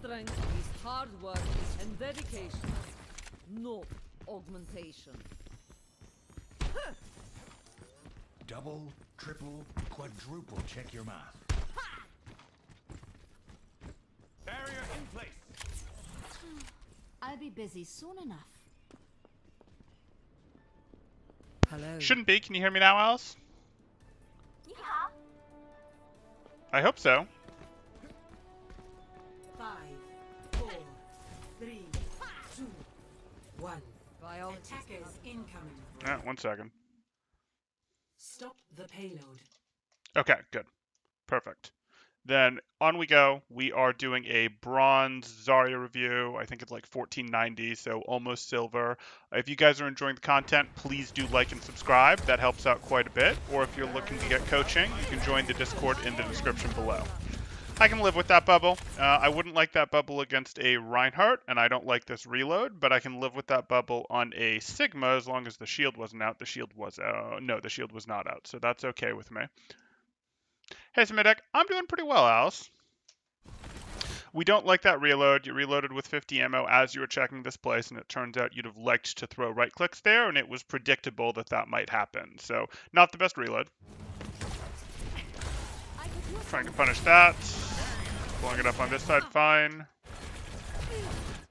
strength is hard work and dedication, not augmentation. Double, triple, quadruple check your math. Barrier in place. I'll be busy soon enough. Hello. Shouldn't be. Can you hear me now, Alice? Yeah. I hope so. 5, 4, 3, 2, 1. Attackers incoming. 1 second. Stop the payload. Okay, good. Perfect. Then on we go. We are doing a bronze Zarya review. I think it's like 1490, so almost silver. If you guys are enjoying the content, please do like and subscribe. That helps out quite a bit. Or if you're looking to get coaching, you can join the Discord in the description below. I can live with that bubble. I wouldn't like that bubble against a Reinhardt, and I don't like this reload, but I can live with that bubble on a Sigma as long as the shield wasn't out. The shield was no, the shield was not out, so that's okay with me. Hey, Semitic, I'm doing pretty well, Alice. We don't like that reload. You reloaded with 50 ammo as you were checking this place, and it turns out you'd have liked to throw right clicks there, and it was predictable that that might happen. So, not the best reload. Trying to punish that. Blowing it up on this side, fine.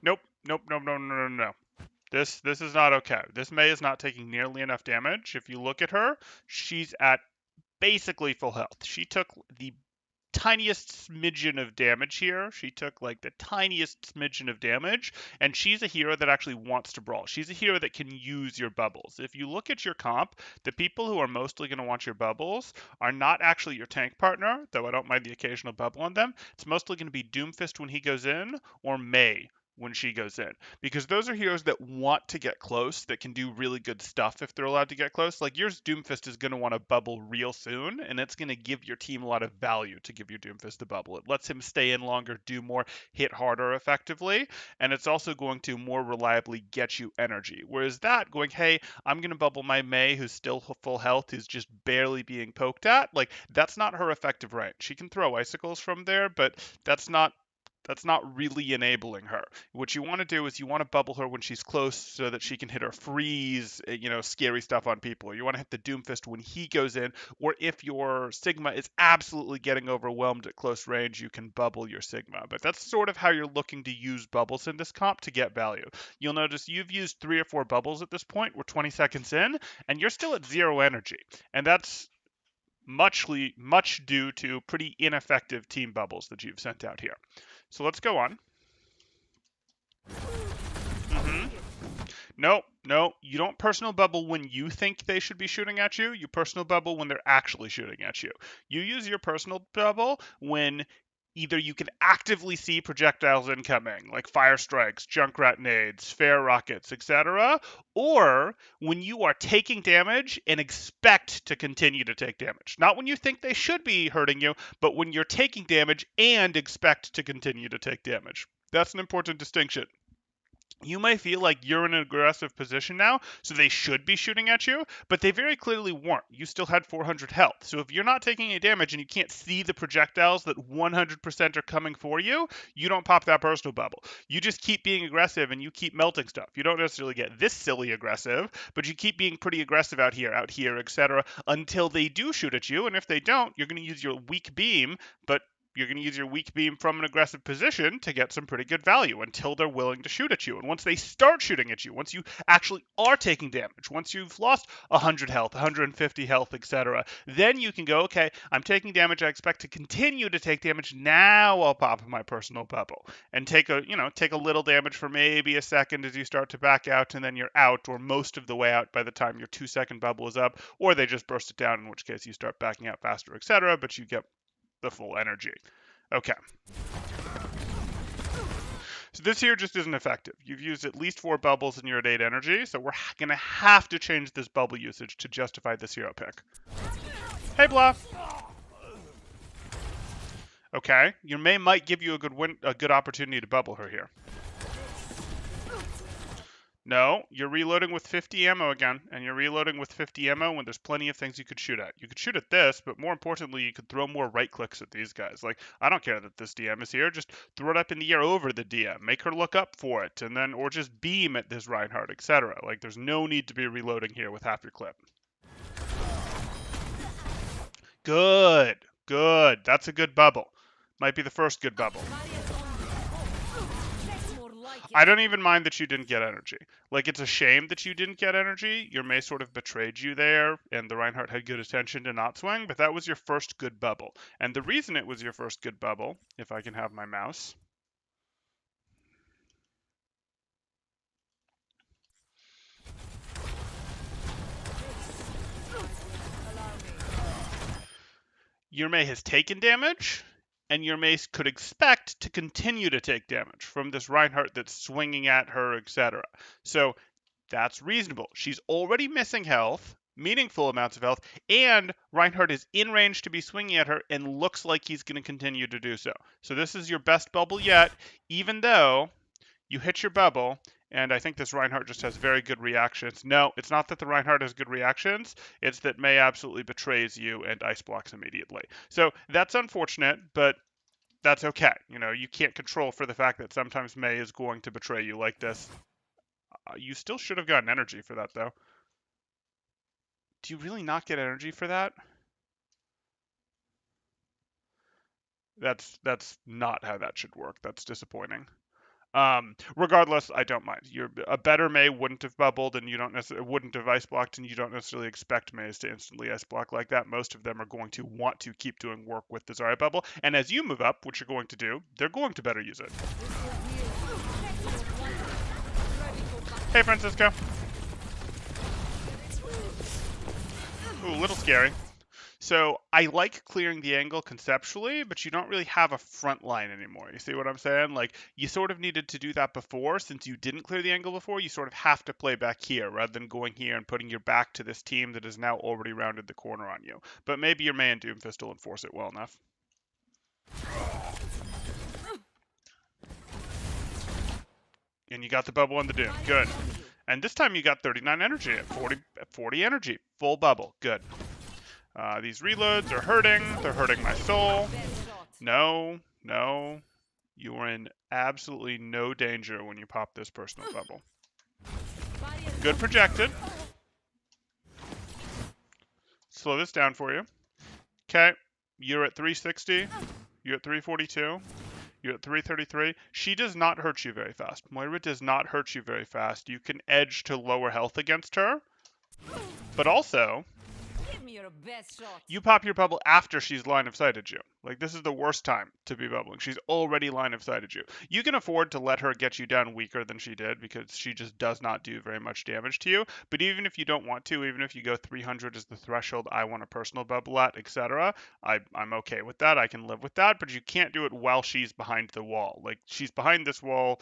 Nope, nope, nope, no, no, no, no. This is not okay. This Mei is not taking nearly enough damage. If you look at her, she's at basically full health. She took the tiniest smidgen of damage here. She took like the tiniest smidgen of damage, and she's a hero that actually wants to brawl. She's a hero that can use your bubbles. If you look at your comp, the people who are mostly going to want your bubbles are not actually your tank partner, though I don't mind the occasional bubble on them. It's mostly going to be Doomfist when he goes in, or Mei when she goes in, because those are heroes that want to get close, that can do really good stuff if they're allowed to get close. Like yours Doomfist is going to want to bubble real soon, and it's going to give your team a lot of value to give your Doomfist a bubble. It lets him stay in longer, do more, hit harder effectively, and it's also going to more reliably get you energy. Whereas that, going, hey, I'm going to bubble my Mei who's still full health, who's just barely being poked at, like that's not her effective range. She can throw icicles from there, but that's not really enabling her. What you want to do is you want to bubble her when she's close so that she can hit her freeze, scary stuff on people. You want to hit the Doomfist when he goes in, or if your Sigma is absolutely getting overwhelmed at close range, you can bubble your Sigma. But that's sort of how you're looking to use bubbles in this comp to get value. You'll notice you've used 3 or 4 bubbles at this point. We're 20 seconds in, and you're still at 0 energy. And that's much due to pretty ineffective team bubbles that you've sent out here. So let's go on. No, you don't personal bubble when you think they should be shooting at you. You personal bubble when they're actually shooting at you. You use your personal bubble when either you can actively see projectiles incoming, like fire strikes, junkrat nades, fair rockets, etc., or when you are taking damage and expect to continue to take damage. Not when you think they should be hurting you, but when you're taking damage and expect to continue to take damage. That's an important distinction. You may feel like you're in an aggressive position now, so they should be shooting at you, but they very clearly weren't. You still had 400 health. So if you're not taking any damage and you can't see the projectiles that 100% are coming for you, you don't pop that personal bubble. You just keep being aggressive and you keep melting stuff. You don't necessarily get this silly aggressive, but you keep being pretty aggressive out here, etc., until they do shoot at you. And if they don't, you're going to use your weak beam, but you're going to use your weak beam from an aggressive position to get some pretty good value until they're willing to shoot at you. And once they start shooting at you, once you actually are taking damage, once you've lost 100 health, 150 health, etc., then you can go, okay, I'm taking damage. I expect to continue to take damage. Now I'll pop my personal bubble and take a little damage for maybe a second as you start to back out, and then you're out, or most of the way out by the time your 2-second bubble is up, or they just burst it down, in which case you start backing out faster, etc., but you get the full energy. Okay. So this here just isn't effective. You've used at least 4 bubbles and you're at 8 energy, so we're going to have to change this bubble usage to justify this hero pick. Hey, Bluff! Okay, your Mei might give you a good opportunity to bubble her here. No, you're reloading with 50 ammo again, and you're reloading with 50 ammo when there's plenty of things you could shoot at. You could shoot at this, but more importantly, you could throw more right clicks at these guys. Like, I don't care that this DM is here, just throw it up in the air over the DM, make her look up for it, and then, or just beam at this Reinhardt, etc. Like, there's no need to be reloading here with half your clip. Good, good. That's a good bubble. Might be the first good bubble. I don't even mind that you didn't get energy. Like, it's a shame that you didn't get energy. Your Mei sort of betrayed you there, and the Reinhardt had good attention to not swing, but that was your first good bubble. And the reason it was your first good bubble, if I can have my mouse, your Mei has taken damage, and your Mei could expect to continue to take damage from this Reinhardt that's swinging at her, etc. So that's reasonable. She's already missing health, meaningful amounts of health, and Reinhardt is in range to be swinging at her and looks like he's going to continue to do so. So this is your best bubble yet, even though you hit your bubble, and I think this Reinhardt just has very good reactions. No, it's not that the Reinhardt has good reactions, it's that Mei absolutely betrays you and ice blocks immediately. So that's unfortunate, but that's okay. You know, you can't control for the fact that sometimes Mei is going to betray you like this. You still should have gotten energy for that, though. Do you really not get energy for that? That's not how that should work. That's disappointing. Regardless, I don't mind. A better Mei wouldn't have bubbled, and you don't necessarily wouldn't have ice blocked, and you don't necessarily expect Meis to instantly ice block like that. Most of them are going to want to keep doing work with the Zarya bubble, and as you move up, which you're going to do, they're going to better use it. Hey, Francisco. Ooh, a little scary. So I like clearing the angle conceptually, but you don't really have a front line anymore. You see what I'm saying? Like, you sort of needed to do that before. Since you didn't clear the angle before, you sort of have to play back here rather than going here and putting your back to this team that has now already rounded the corner on you. But maybe your Mei and Doomfist will enforce it well enough. And you got the bubble on the Doom. Good. And this time you got 39 energy at 40 energy. Full bubble. Good. These reloads are hurting. They're hurting my soul. No, no. You are in absolutely no danger when you pop this personal bubble. Good projected. Slow this down for you. Okay. You're at 360. You're at 342. You're at 333. She does not hurt you very fast. Moira does not hurt you very fast. You can edge to lower health against her. But also, you pop your bubble after she's line of sighted you. Like, this is the worst time to be bubbling. She's already line of sighted you. You can afford to let her get you down weaker than she did because she just does not do very much damage to you. But even if you don't want to, even if you go 300 as the threshold I want a personal bubble at, etc., I'm okay with that. I can live with that. But you can't do it while she's behind the wall. Like, she's behind this wall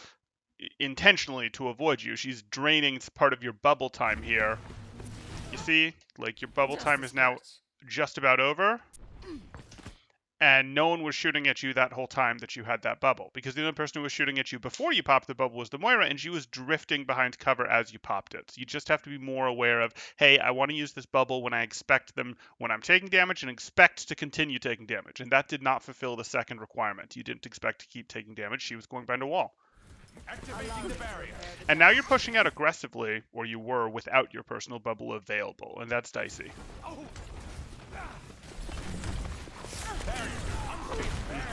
intentionally to avoid you. She's draining part of your bubble time here. You see, like, your bubble time is now just about over, and no one was shooting at you that whole time that you had that bubble, because the only person who was shooting at you before you popped the bubble was the Moira, and she was drifting behind cover as you popped it. So you just have to be more aware of, hey, I want to use this bubble when I expect them, when I'm taking damage, and expect to continue taking damage, and that did not fulfill the second requirement. You didn't expect to keep taking damage. She was going behind a wall. Activating the barrier. And now you're pushing out aggressively, or you were without your personal bubble available, and that's dicey.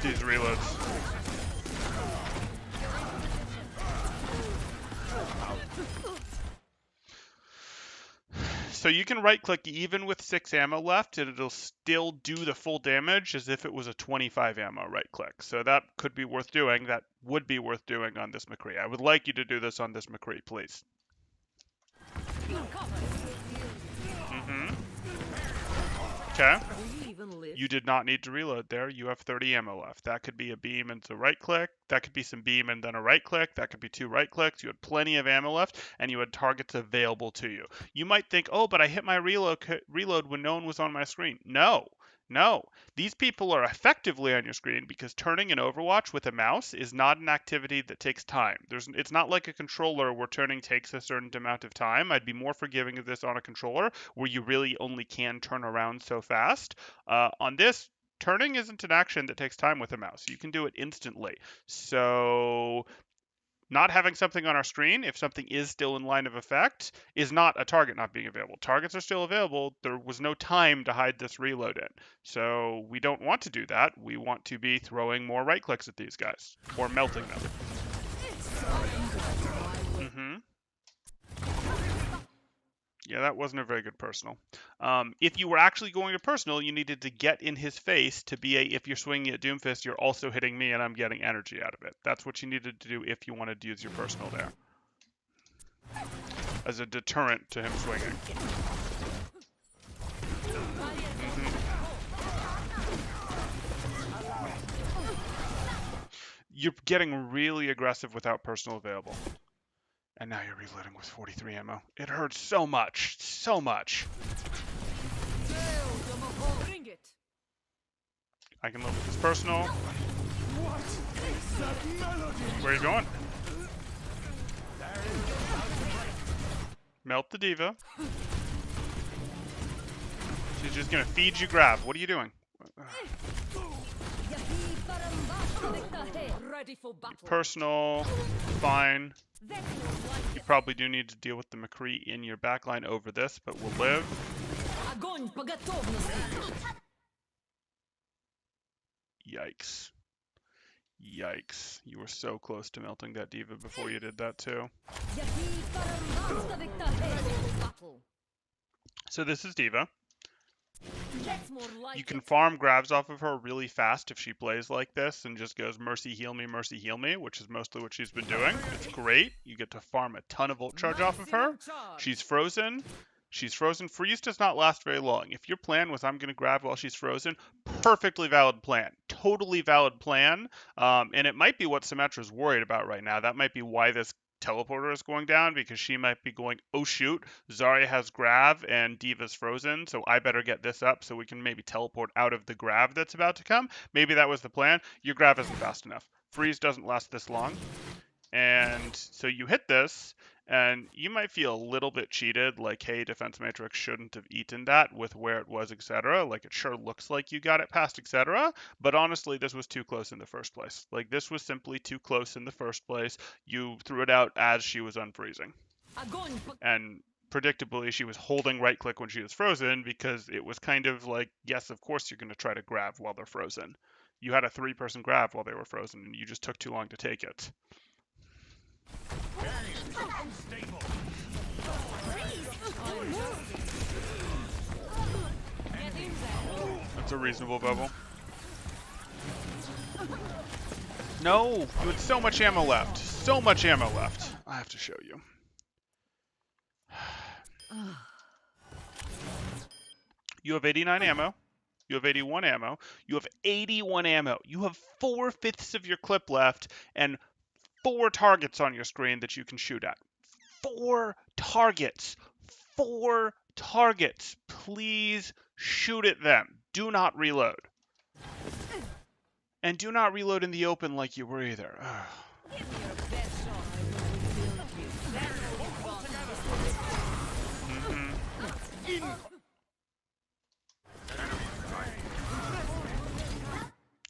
These reloads. So you can right click even with 6 ammo left, and it'll still do the full damage as if it was a 25 ammo right click. So that could be worth doing. That would be worth doing on this McCree. I would like you to do this on this McCree, please. Okay. You did not need to reload there. You have 30 ammo left. That could be a beam and a right click. That could be some beam and then a right click. That could be 2 right clicks. You had plenty of ammo left, and you had targets available to you. You might think, oh, but I hit my reload when no one was on my screen. No. No, these people are effectively on your screen because turning in Overwatch with a mouse is not an activity that takes time. It's not like a controller where turning takes a certain amount of time. I'd be more forgiving of this on a controller where you really only can turn around so fast. On this, turning isn't an action that takes time with a mouse. You can do it instantly. So not having something on our screen, if something is still in line of effect, is not a target not being available. Targets are still available. There was no time to hide this reload in. So we don't want to do that. We want to be throwing more right clicks at these guys or melting them. Yeah, that wasn't a very good personal. If you were actually going to personal, you needed to get in his face to be if you're swinging at Doomfist, you're also hitting me and I'm getting energy out of it. That's what you needed to do if you wanted to use your personal there. As a deterrent to him swinging. You're getting really aggressive without personal available. And now you're reloading with 43 ammo. It hurts so much. So much. I can live with this personal. Where are you going? Melt the diva. She's just gonna feed you grab. What are you doing? Personal. Fine. You probably do need to deal with the McCree in your backline over this, but we'll live. Yikes. Yikes. You were so close to melting that diva before you did that too. So this is diva. You can farm grabs off of her really fast if she plays like this and just goes mercy heal me, which is mostly what she's been doing. It's great. You get to farm a ton of ult charge off of her. She's frozen. She's frozen. Freeze does not last very long. If your plan was I'm going to grab while she's frozen, perfectly valid plan. Totally valid plan. And it might be what Symmetra's worried about right now. That might be why this teleporter is going down, because she might be going, oh shoot, Zarya has grav and Diva's frozen, so I better get this up so we can maybe teleport out of the grav that's about to come. Maybe that was the plan. Your grav isn't fast enough. Freeze doesn't last this long. And so you hit this, and you might feel a little bit cheated, like, hey, Defense Matrix shouldn't have eaten that with where it was, etc. Like, it sure looks like you got it past, etc. But honestly, this was too close in the first place. Like, this was simply too close in the first place. You threw it out as she was unfreezing. And predictably, she was holding right click when she was frozen, because it was kind of like, yes, of course you're going to try to grab while they're frozen. You had a 3-person grab while they were frozen, and you just took too long to take it. That's a reasonable bubble. No! You had so much ammo left. So much ammo left. I have to show you. You have 89 ammo. You have 81 ammo. You have 81 ammo. You have 4/5 of your clip left, and 4 targets on your screen that you can shoot at. 4 targets. 4 targets. Please shoot at them. Do not reload. And do not reload in the open like you were either.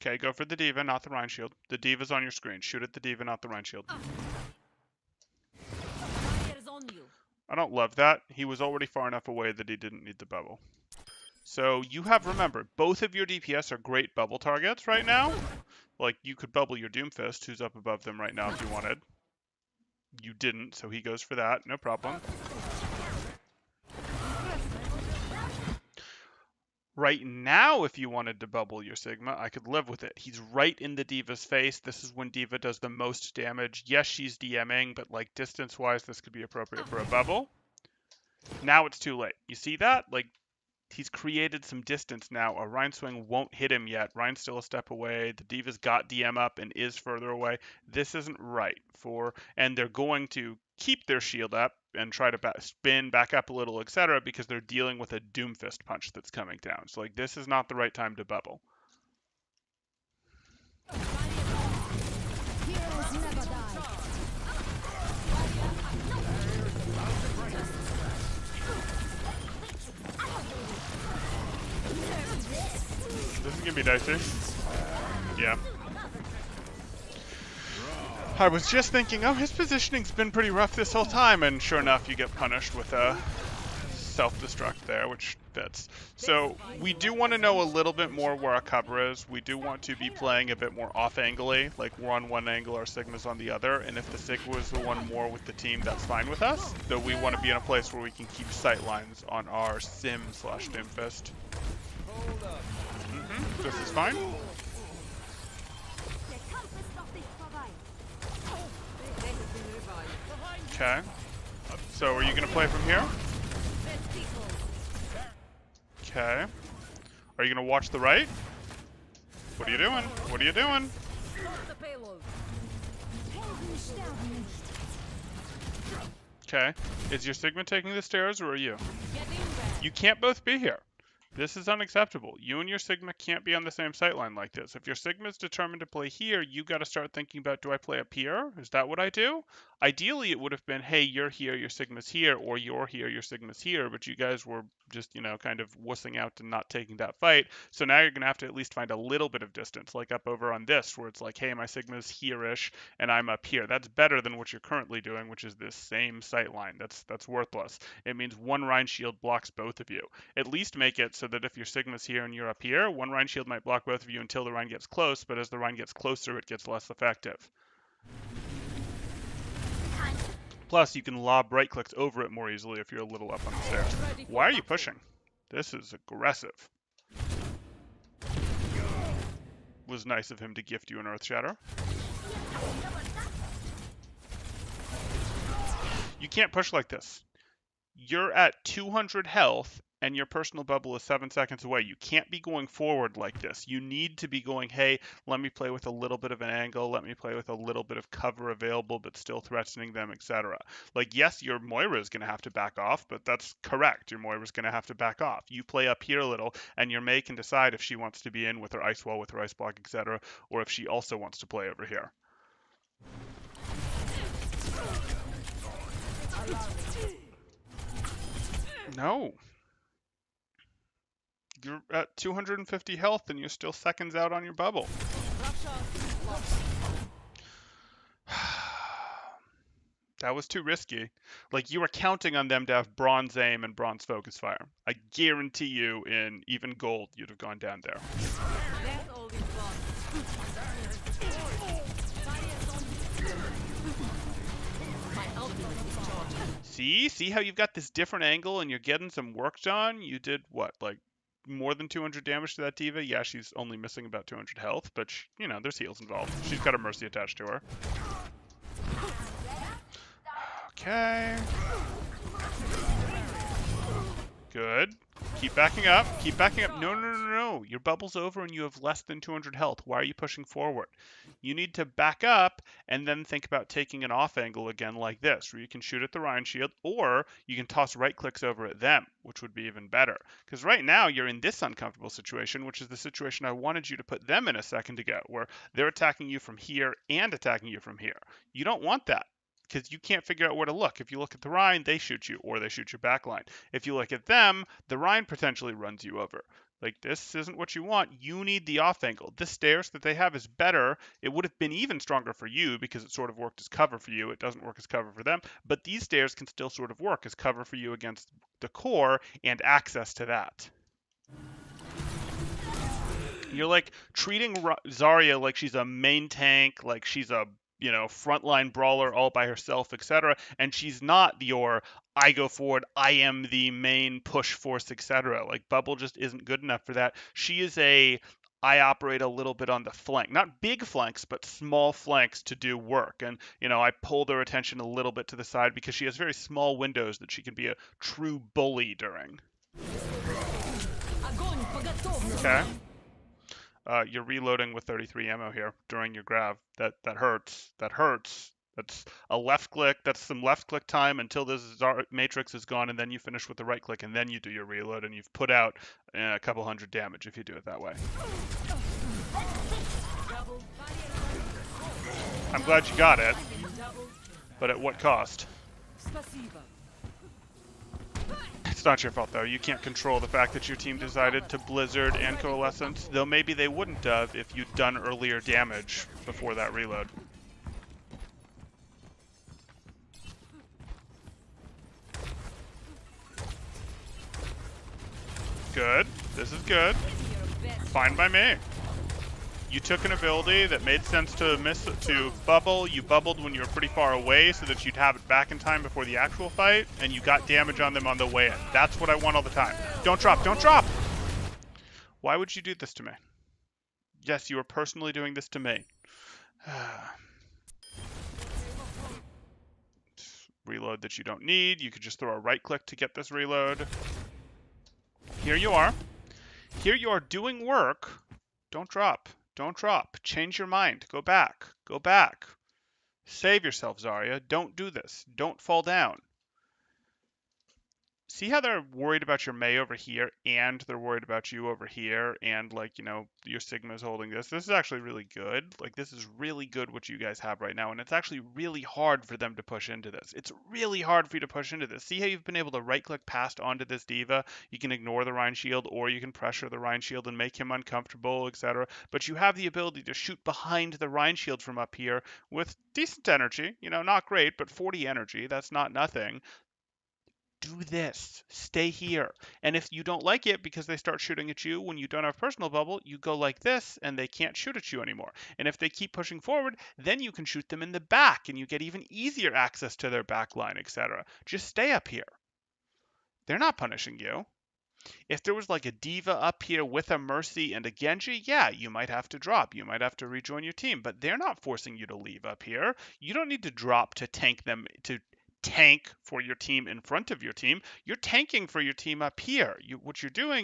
Okay, go for the diva, not the Rein shield. The diva's on your screen. Shoot at the diva, not the Rein shield. I don't love that. He was already far enough away that he didn't need the bubble. So you have, remember, both of your DPS are great bubble targets right now. Like, you could bubble your Doomfist, who's up above them right now if you wanted. You didn't, so he goes for that. No problem. Right now, if you wanted to bubble your Sigma, I could live with it. He's right in the Diva's face. This is when Diva does the most damage. Yes, she's DMing, but like distance-wise, this could be appropriate for a bubble. Now it's too late. You see that? Like, he's created some distance now. A Rein swing won't hit him yet. Rein's still a step away. The Diva's got DM up and is further away. This isn't right for, and they're going to keep their shield up and try to spin back up a little, etc., because they're dealing with a Doomfist punch that's coming down. So like this is not the right time to bubble. Heroes never die. This is gonna be dicey. Yeah. I was just thinking, oh, his positioning's been pretty rough this whole time, and sure enough, you get punished with a self-destruct there, which fits. So we do want to know a little bit more where our cover is. We do want to be playing a bit more off-angle-y, like we're on one angle, our Sigma's on the other, and if the Sigma is the one more with the team, that's fine with us. Though we want to be in a place where we can keep sight lines on our Sim/Doomfist. This is fine. Okay. So are you going to play from here? Okay. Are you going to watch the right? What are you doing? What are you doing? Okay. Is your Sigma taking the stairs or are you? You can't both be here. This is unacceptable. You and your Sigma can't be on the same sightline like this. If your Sigma is determined to play here, you got to start thinking about, do I play up here? Is that what I do? Ideally, it would have been, hey, you're here, your Sigma's here, or you're here, your Sigma's here, but you guys were just, kind of wussing out and not taking that fight. So now you're going to have to at least find a little bit of distance, like up over on this, where it's like, hey, my Sigma's here-ish, and I'm up here. That's better than what you're currently doing, which is this same sightline. That's worthless. It means one Rein shield blocks both of you. At least make it so that if your Sigma's here and you're up here, one Rein shield might block both of you until the Rein gets close, but as the Rein gets closer, it gets less effective. Plus, you can lob right clicks over it more easily if you're a little up on the stairs. Why are you pushing? This is aggressive. Was nice of him to gift you an Earth Shatter. You can't push like this. You're at 200 health and your personal bubble is 7 seconds away. You can't be going forward like this. You need to be going, hey, let me play with a little bit of an angle, let me play with a little bit of cover available, but still threatening them, etc. Like, yes, your Moira is going to have to back off, but that's correct. Your Moira is going to have to back off. You play up here a little, and your Mei can decide if she wants to be in with her Ice Wall, with her Ice Block, etc., or if she also wants to play over here. No. You're at 250 health and you're still seconds out on your bubble. That was too risky. Like, you were counting on them to have bronze aim and bronze focus fire. I guarantee you in even gold you'd have gone down there. See how you've got this different angle and you're getting some work done? You did what, like more than 200 damage to that diva? Yeah, she's only missing about 200 health, but there's heals involved. She's got a mercy attached to her. Okay. Good. Keep backing up. Keep backing up. No. Your bubble's over and you have less than 200 health. Why are you pushing forward? You need to back up and then think about taking an off angle again like this, where you can shoot at the Rein shield, or you can toss right clicks over at them, which would be even better. Because right now you're in this uncomfortable situation, which is the situation I wanted you to put them in a second ago, where they're attacking you from here and attacking you from here. You don't want that, because you can't figure out where to look. If you look at the Rein, they shoot you, or they shoot your backline. If you look at them, the Rein potentially runs you over. Like, this isn't what you want. You need the off angle. This stairs that they have is better. It would have been even stronger for you because it sort of worked as cover for you. It doesn't work as cover for them. But these stairs can still sort of work as cover for you against the core and access to that. You're like treating Zarya like she's a main tank, like she's a frontline brawler all by herself, etc. And she's not your I go forward, I am the main push force, etc. Like, Bubble just isn't good enough for that. She is I operate a little bit on the flank. Not big flanks, but small flanks to do work. And, I pull their attention a little bit to the side because she has very small windows that she can be a true bully during. Okay. You're reloading with 33 ammo here during your grav. That hurts. That hurts. That's a left click. That's some left click time until this matrix is gone, and then you finish with the right click, and then you do your reload, and you've put out a couple hundred damage if you do it that way. I'm glad you got it, but at what cost? It's not your fault, though. You can't control the fact that your team decided to Blizzard and Coalescence, though maybe they wouldn't have if you'd done earlier damage before that reload. Good. This is good. Fine by me. You took an ability that made sense to bubble. You bubbled when you were pretty far away so that you'd have it back in time before the actual fight, and you got damage on them on the way in. That's what I want all the time. Don't drop! Don't drop! Why would you do this to me? Yes, you are personally doing this to me. Reload that you don't need. You could just throw a right click to get this reload. Here you are. Here you are doing work. Don't drop. Don't drop. Change your mind. Go back. Go back. Save yourself, Zarya. Don't do this. Don't fall down. See how they're worried about your Mei over here, and they're worried about you over here, and, like, you know, your Sigma's holding this. This is actually really good. Like, this is really good what you guys have right now, and it's actually really hard for them to push into this. It's really hard for you to push into this. See how you've been able to right-click past onto this D.Va? You can ignore the Rein shield, or you can pressure the Rein shield and make him uncomfortable, etc. But you have the ability to shoot behind the Rein shield from up here with decent energy. You know, not great, but 40 energy. That's not nothing. Do this. Stay here. And if you don't like it because they start shooting at you when you don't have personal bubble, you go like this and they can't shoot at you anymore. And if they keep pushing forward, then you can shoot them in the back and you get even easier access to their back line, etc. Just stay up here. They're not punishing you. If there was like a D.Va up here with a Mercy and a Genji, yeah, you might have to drop. You might have to rejoin your team, but they're not forcing you to leave up here. You don't need to drop to tank them, to tank for your team in front of your team. You're tanking for your team up here. What you do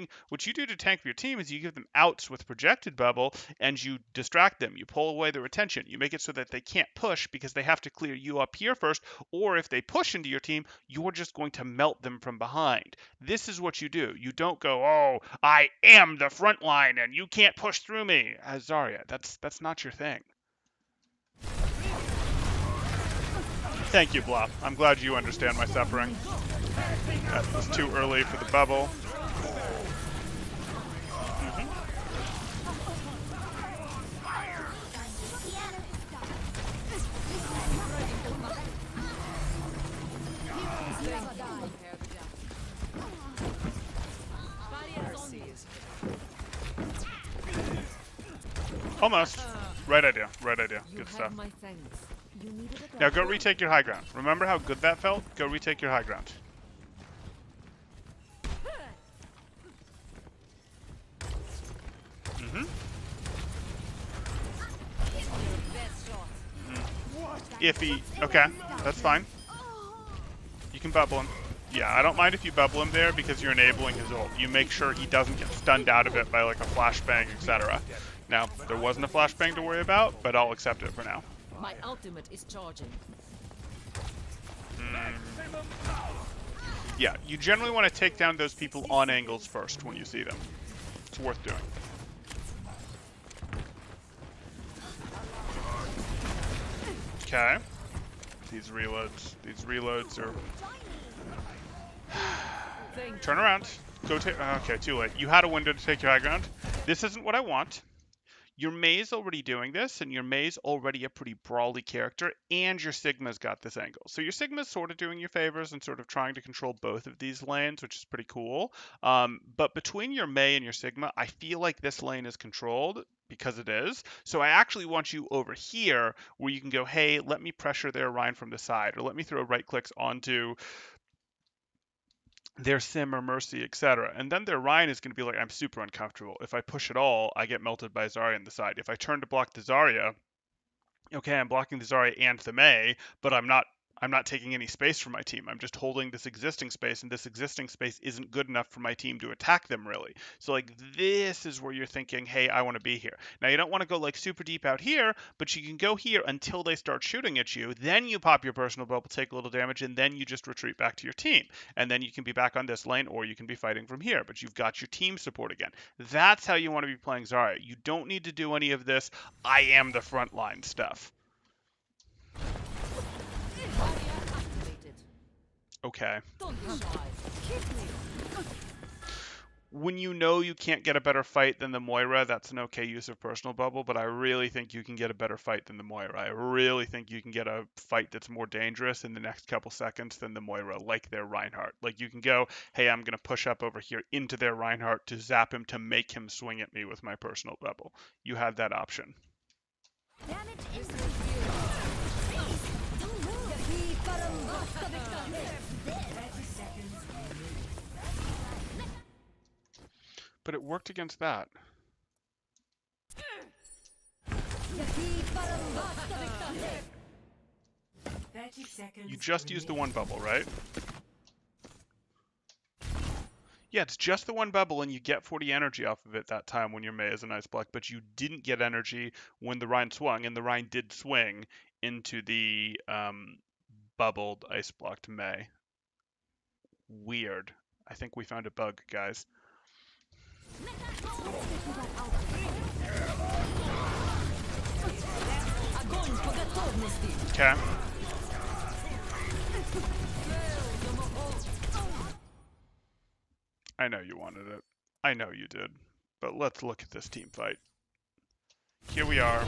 to tank for your team is you give them outs with projected bubble and you distract them. You pull away their attention. You make it so that they can't push because they have to clear you up here first, or if they push into your team, you're just going to melt them from behind. This is what you do. You don't go, oh, I am the front line and you can't push through me. As Zarya, that's not your thing. Thank you, Bluff. I'm glad you understand my suffering. That was too early for the bubble. Almost. Right idea. Right idea. Good stuff. Now go retake your high ground. Remember how good that felt? Go retake your high ground. Iffy. Okay, that's fine. You can bubble him. Yeah, I don't mind if you bubble him there because you're enabling his ult. You make sure he doesn't get stunned out of it by like a flashbang, etc. Now, there wasn't a flashbang to worry about, but I'll accept it for now. My ultimate is charging. Yeah, you generally want to take down those people on angles first when you see them. It's worth doing. Okay. These reloads are... Turn around. Go take... Okay, too late. You had a window to take your high ground. This isn't what I want. Your Mei's already doing this, and your Mei's already a pretty brawly character, and your Sigma's got this angle. So your Sigma's sort of doing you favors and sort of trying to control both of these lanes, which is pretty cool. But between your Mei and your Sigma, I feel like this lane is controlled, because it is. So I actually want you over here, where you can go, hey, let me pressure their Rein from the side, or let me throw right clicks onto their Sim or Mercy, etc. And then their Rein is going to be like, I'm super uncomfortable. If I push at all, I get melted by Zarya on the side. If I turn to block the Zarya, okay, I'm blocking the Zarya and the Mei, but I'm not I'm not taking any space from my team. I'm just holding this existing space, and this existing space isn't good enough for my team to attack them, really. So, like, this is where you're thinking, hey, I want to be here. Now, you don't want to go, like, super deep out here, but you can go here until they start shooting at you. Then you pop your personal bubble, take a little damage, and then you just retreat back to your team. And then you can be back on this lane, or you can be fighting from here, but you've got your team support again. That's how you want to be playing Zarya. You don't need to do any of this, I am the front line stuff. Okay. When you know you can't get a better fight than the Moira, that's an okay use of personal bubble, but I really think you can get a better fight than the Moira. I really think you can get a fight that's more dangerous in the next couple seconds than the Moira, like their Reinhardt. Like, you can go, hey, I'm going to push up over here into their Reinhardt to zap him to make him swing at me with my personal bubble. You have that option. But it worked against that. You just used the one bubble, right? Yeah, it's just the one bubble, and you get 40 energy off of it that time when your Mei is an ice block, but you didn't get energy when the Rein swung, and the Rein did swing into the bubbled ice blocked Mei. Weird. I think we found a bug, guys. Okay. I know you wanted it. I know you did. But let's look at this team fight. Here we are.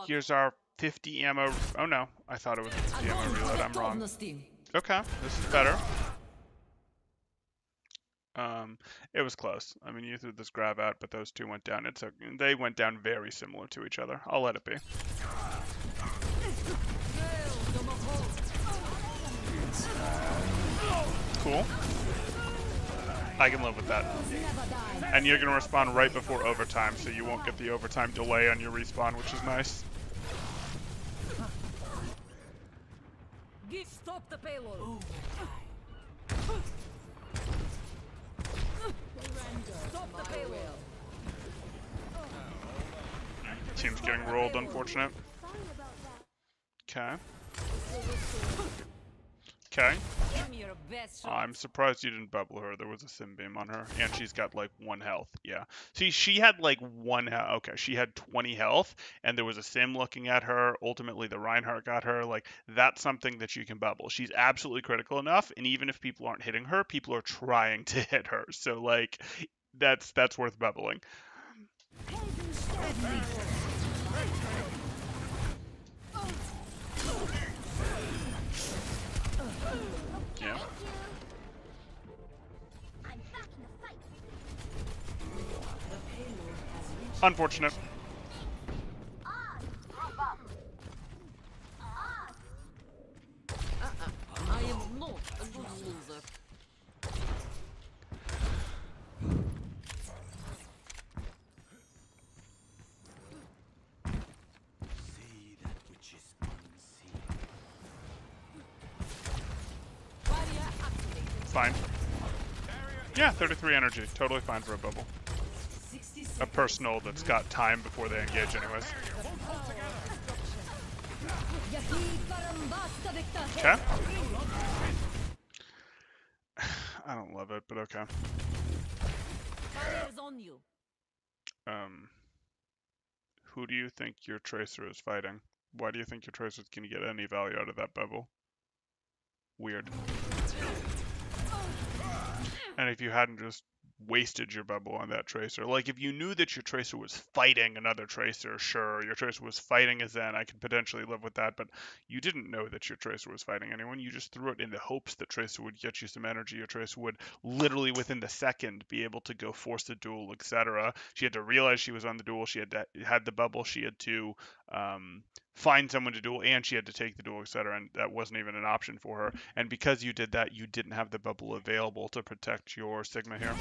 Here's our 50 ammo. Oh no, I thought it was 50 ammo reload. I'm wrong. Okay, this is better. It was close. I mean, you threw this grab out, but those two went down. They went down very similar to each other. I'll let it be. Cool. I can live with that. And you're gonna respawn right before overtime, so you won't get the overtime delay on your respawn, which is nice. Stop the payload. Stop the payload. Team's getting rolled, unfortunate. Okay. Okay. I'm surprised you didn't bubble her. There was a sim beam on her, and she's got like 1 health. Yeah. See, she had like 1 health. Okay, she had 20 health, and there was a sim looking at her. Ultimately, the Reinhardt got her. Like, that's something that you can bubble. She's absolutely critical enough, and even if people aren't hitting her, people are trying to hit her. So like, that's worth bubbling. Yeah. Unfortunate. I am not a good loser. See that which is unseen. Fine. Yeah, 33 energy. Totally fine for a bubble. A personal that's got time before they engage anyways. Okay. I don't love it, but okay. Who do you think your Tracer is fighting? Why do you think your Tracer's gonna get any value out of that bubble? Weird. And if you hadn't just wasted your bubble on that Tracer, like if you knew that your Tracer was fighting another Tracer, sure, your Tracer was fighting a Zen, I could potentially live with that, but you didn't know that your Tracer was fighting anyone. You just threw it in the hopes that Tracer would get you some energy. Your Tracer would literally within the second be able to go force the duel, etc. She had to realize she was on the duel. She had the bubble. She had to find someone to duel, and she had to take the duel, etc. And that wasn't even an option for her. And because you did that, you didn't have the bubble available to protect your Sigma here.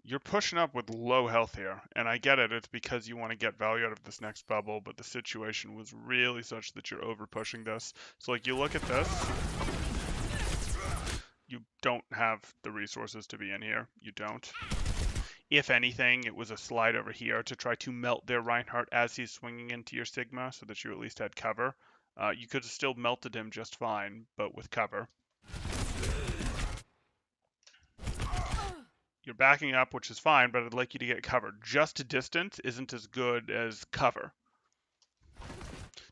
You're pushing up with low health here, and I get it. It's because you want to get value out of this next bubble, but the situation was really such that you're over pushing this. So like you look at this, you don't have the resources to be in here. You don't. If anything, it was a slide over here to try to melt their Reinhardt as he's swinging into your Sigma so that you at least had cover. You could have still melted him just fine, but with cover. You're backing up, which is fine, but I'd like you to get cover. Just distance isn't as good as cover.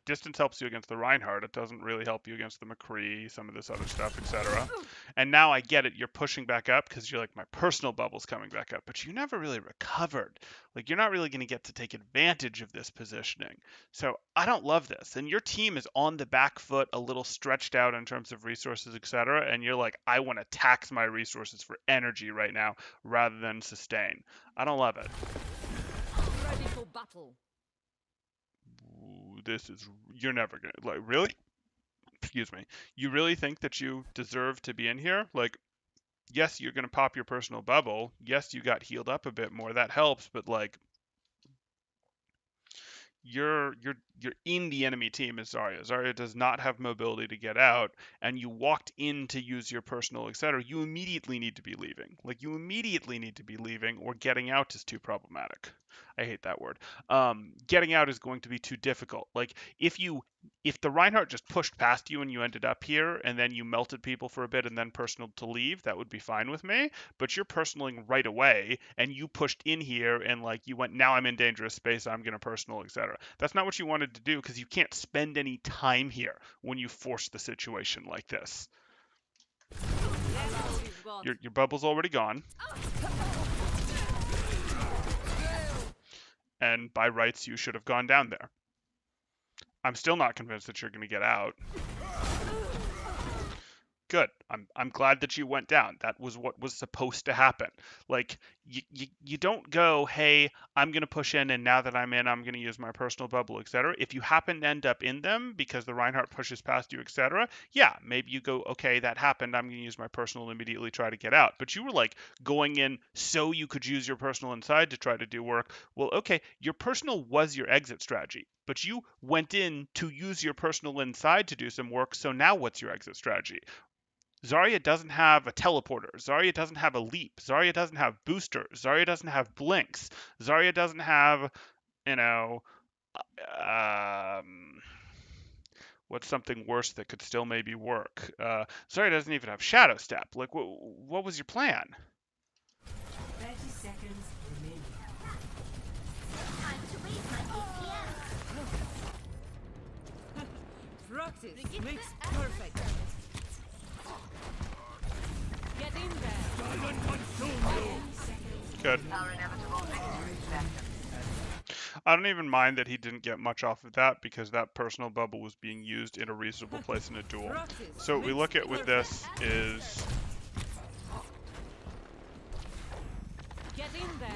Distance helps you against the Reinhardt. It doesn't really help you against the McCree, some of this other stuff, etc. And now I get it. You're pushing back up because you're like, my personal bubble's coming back up. But you never really recovered. Like, you're not really going to get to take advantage of this positioning. So I don't love this. And your team is on the back foot, a little stretched out in terms of resources, etc. And you're like, I want to tax my resources for energy right now rather than sustain. I don't love it. Ready for battle. This is, you're never gonna, like, really? Excuse me. You really think that you deserve to be in here? Like, yes, you're gonna pop your personal bubble. Yes, you got healed up a bit more. That helps, but like, you're in the enemy team as Zarya. Zarya does not have mobility to get out, and you walked in to use your personal, etc. You immediately need to be leaving. Like, you immediately need to be leaving, or getting out is too problematic. I hate that word. Getting out is going to be too difficult. Like, if the Reinhardt just pushed past you and you ended up here, and then you melted people for a bit and then personaled to leave, that would be fine with me. But you're personaling right away, and you pushed in here, and like you went, now I'm in dangerous space, I'm gonna personal, etc. That's not what you wanted to do, because you can't spend any time here when you force the situation like this. Your bubble's already gone. And by rights, you should have gone down there. I'm still not convinced that you're going to get out. Good. I'm glad that you went down. That was what was supposed to happen. Like, you don't go, hey, I'm going to push in, and now that I'm in, I'm going to use my personal bubble, etc. If you happen to end up in them because the Reinhardt pushes past you, etc., yeah, maybe you go, okay, that happened. I'm going to use my personal and immediately try to get out. But you were like going in so you could use your personal inside to try to do work. Well, okay, your personal was your exit strategy, but you went in to use your personal inside to do some work. So now what's your exit strategy? Zarya doesn't have a teleporter. Zarya doesn't have a leap. Zarya doesn't have boosters. Zarya doesn't have blinks. Zarya doesn't have, you know, what's something worse that could still maybe work? Zarya doesn't even have shadow step. Like, what was your plan? 30 seconds remaining. Time to raise my APM. Practice makes perfect. Get in there. Good. I don't even mind that he didn't get much off of that because that personal bubble was being used in a reasonable place in a duel. So what we look at with this is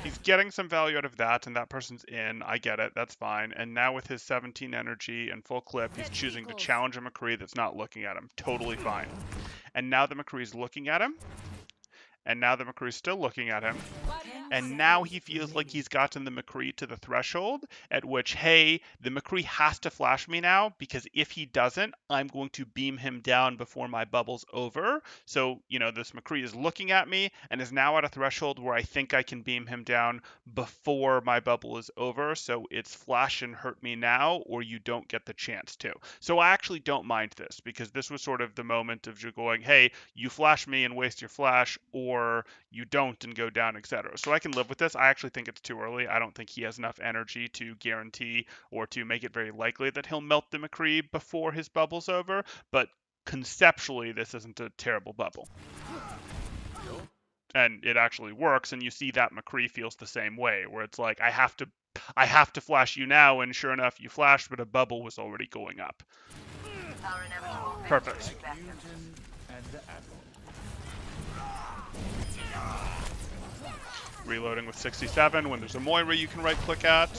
he's getting some value out of that, and that person's in. I get it. That's fine. And now with his 17 energy and full clip, he's choosing to challenge a McCree that's not looking at him. Totally fine. And now the McCree's looking at him. And now the McCree's still looking at him. And now he feels like he's gotten the McCree to the threshold at which, hey, the McCree has to flash me now, because if he doesn't, I'm going to beam him down before my bubble's over. So, you know, this McCree is looking at me and is now at a threshold where I think I can beam him down before my bubble is over. So it's flash and hurt me now, or you don't get the chance to. So I actually don't mind this, because this was sort of the moment of you going, hey, you flash me and waste your flash, or you don't and go down, etc. So I can live with this. I actually think it's too early. I don't think he has enough energy to guarantee or to make it very likely that he'll melt the McCree before his bubble's over, but conceptually this isn't a terrible bubble. And it actually works, and you see that McCree feels the same way, where it's like, I have to flash you now, and sure enough you flashed, but a bubble was already going up. Perfect. Reloading with 67 when there's a Moira you can right click at.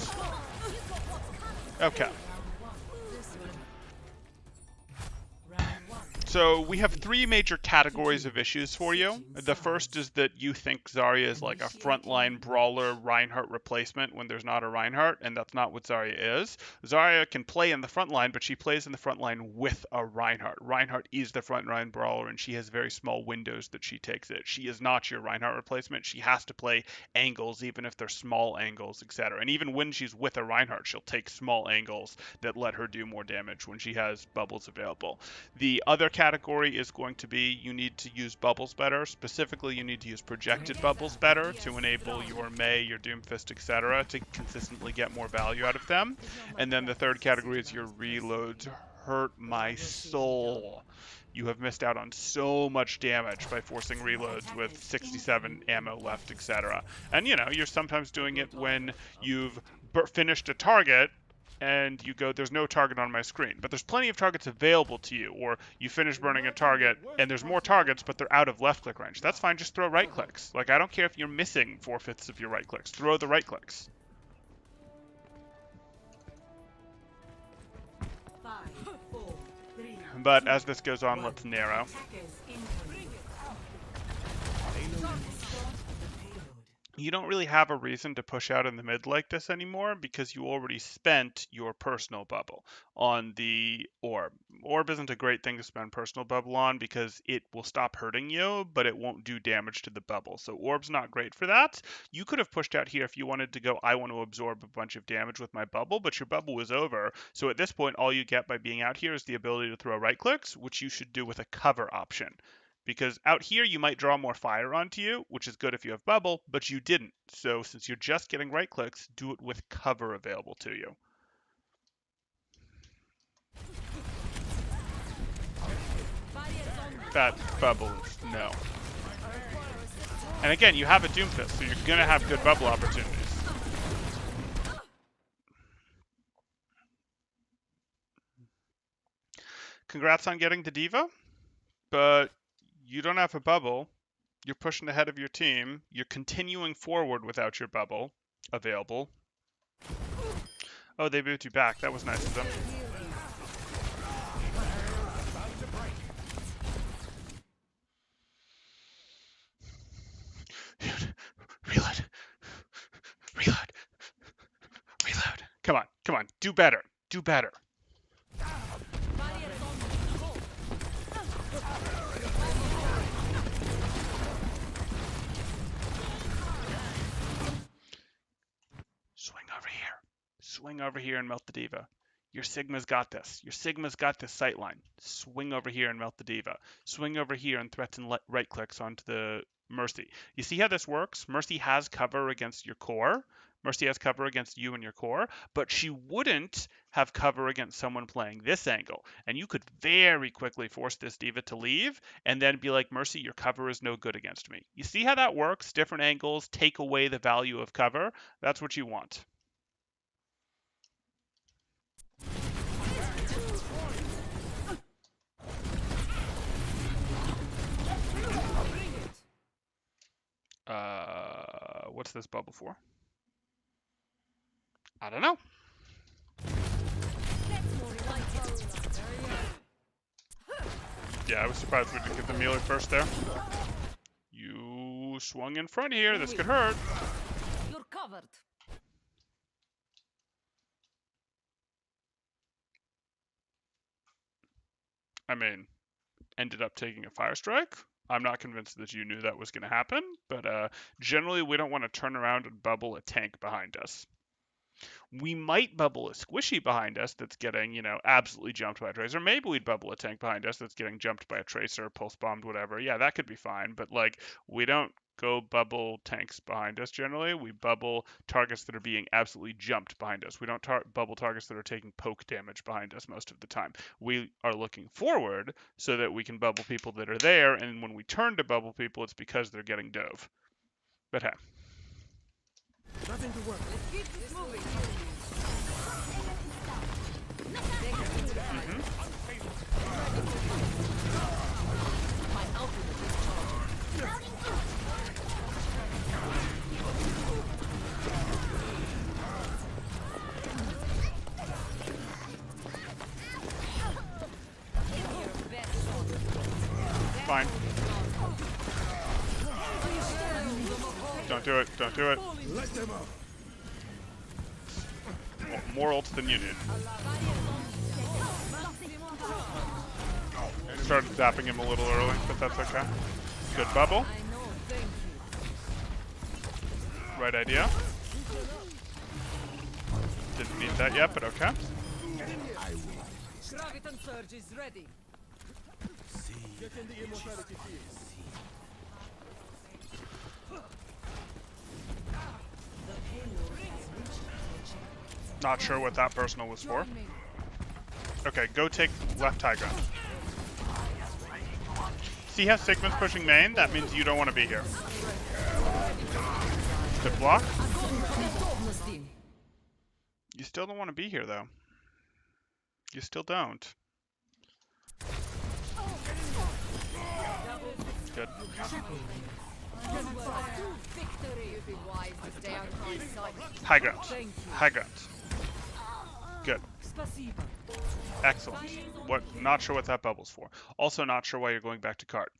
Okay. So we have three major categories of issues for you. The first is that you think Zarya is like a frontline brawler Reinhardt replacement when there's not a Reinhardt, and that's not what Zarya is. Zarya can play in the front line, but she plays in the front line with a Reinhardt. Reinhardt is the frontline brawler, and she has very small windows that she takes it. She is not your Reinhardt replacement. She has to play angles, even if they're small angles, etc. And even when she's with a Reinhardt, she'll take small angles that let her do more damage when she has bubbles available. The other category is going to be you need to use bubbles better. Specifically, you need to use projected bubbles better to enable your Mei, your Doomfist, etc. to consistently get more value out of them. And then the third category is your reloads. Hurt my soul. You have missed out on so much damage by forcing reloads with 67 ammo left, etc. And you know, you're sometimes doing it when you've finished a target and you go, there's no target on my screen, but there's plenty of targets available to you, or you finish burning a target and there's more targets, but they're out of left click range. That's fine, just throw right clicks. Like, I don't care if you're missing 4/5 of your right clicks, throw the right clicks. 5, 4, 3. But as this goes on, let's narrow. Attackers incoming. You don't really have a reason to push out in the mid like this anymore because you already spent your personal bubble on the orb. Orb isn't a great thing to spend personal bubble on because it will stop hurting you, but it won't do damage to the bubble. So orb's not great for that. You could have pushed out here if you wanted to go, I want to absorb a bunch of damage with my bubble, but your bubble was over. So at this point, all you get by being out here is the ability to throw right clicks, which you should do with a cover option. Because out here, you might draw more fire onto you, which is good if you have bubble, but you didn't. So since you're just getting right clicks, do it with cover available to you. That bubble is no. And again, you have a Doomfist, so you're going to have good bubble opportunities. Congrats on getting the Diva, but you don't have a bubble, you're pushing ahead of your team, you're continuing forward without your bubble available. Oh, they moved you back. That was nice of them. Reload. Reload. Reload. Come on, come on. Do better. Do better. Swing over here and melt the Diva. Your Sigma's got this. Your Sigma's got this sightline. Swing over here and melt the Diva. Swing over here and threaten right clicks onto the Mercy. You see how this works? Mercy has cover against your core. Mercy has cover against you and your core, but she wouldn't have cover against someone playing this angle. And you could very quickly force this Diva to leave and then be like, Mercy, your cover is no good against me. You see how that works? Different angles take away the value of cover. That's what you want. What's this bubble for? I don't know. Yeah, I was surprised we didn't get the melee first there. You swung in front here. This could hurt. You're covered. I mean, ended up taking a fire strike. I'm not convinced that you knew that was going to happen, but generally we don't want to turn around and bubble a tank behind us. We might bubble a squishy behind us that's getting, you know, absolutely jumped by a tracer. Maybe we'd bubble a tank behind us that's getting jumped by a tracer, pulse bombed, whatever. Yeah, that could be fine, but like we don't go bubble tanks behind us generally. We bubble targets that are being absolutely jumped behind us. We don't bubble targets that are taking poke damage behind us most of the time. We are looking forward so that we can bubble people that are there, and when we turn to bubble people, it's because they're getting dove. But hey. Nothing to work. Let's keep this moving. My ultimate is charging. Your best shot. fine. Don't do it. Don't do it. More ults than you did. Started zapping him a little early, but that's okay. Good bubble. Right idea. Didn't need that yet, but okay. Graviton surge is ready. Not sure what that personal was for. Okay, go take left high ground. See how Sigma's pushing main? That means you don't want to be here. Good block. You still don't want to be here, though. You still don't. Good. High ground. High ground. Good. Excellent. What? Not sure what that bubble's for. Also not sure why you're going back to cart.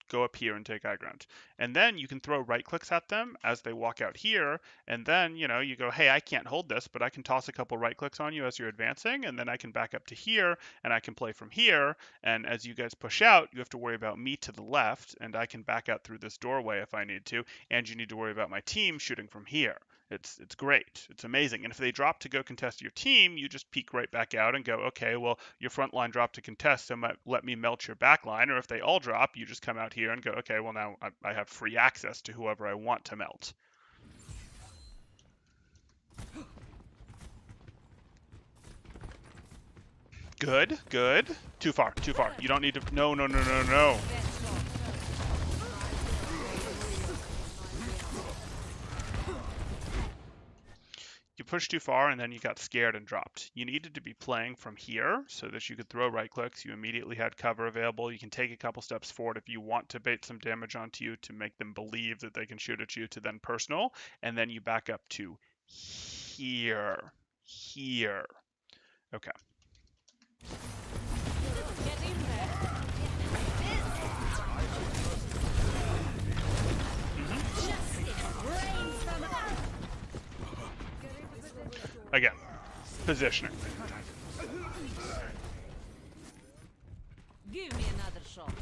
Go up here and take high ground. And then you can throw right clicks at them as they walk out here. And then, you know, you go, hey, I can't hold this, but I can toss a couple right clicks on you as you're advancing. And then I can back up to here and I can play from here. And as you guys push out, you have to worry about me to the left. And I can back out through this doorway if I need to. And you need to worry about my team shooting from here. It's great. It's amazing. And if they drop to go contest your team, you just peek right back out and go, okay, well, your front line dropped to contest, so let me melt your back line. Or if they all drop, you just come out here and go, okay, well, now I have free access to whoever I want to melt. Good, good. Too far, too far. You don't need to, no, no, no, no, no. You pushed too far and then you got scared and dropped. You needed to be playing from here so that you could throw right clicks. You immediately had cover available. You can take a couple steps forward if you want to bait some damage onto you to make them believe that they can shoot at you to then personal. And then you back up to here. Here. Okay. Again, positioning. Give me another shot.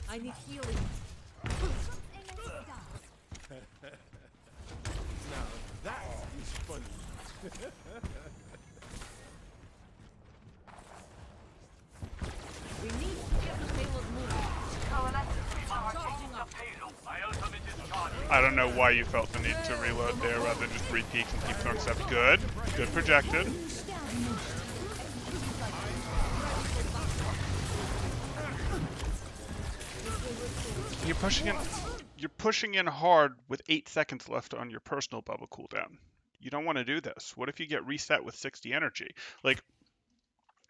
I need healing. That is funny. We need to get the payload moving. Charging up. I don't know why you felt the need to reload there rather than just re-peek and keep throwing stuff. Good. Good projected. You're pushing in hard with 8 seconds left on your personal bubble cooldown. You don't want to do this. What if you get reset with 60 energy? Like,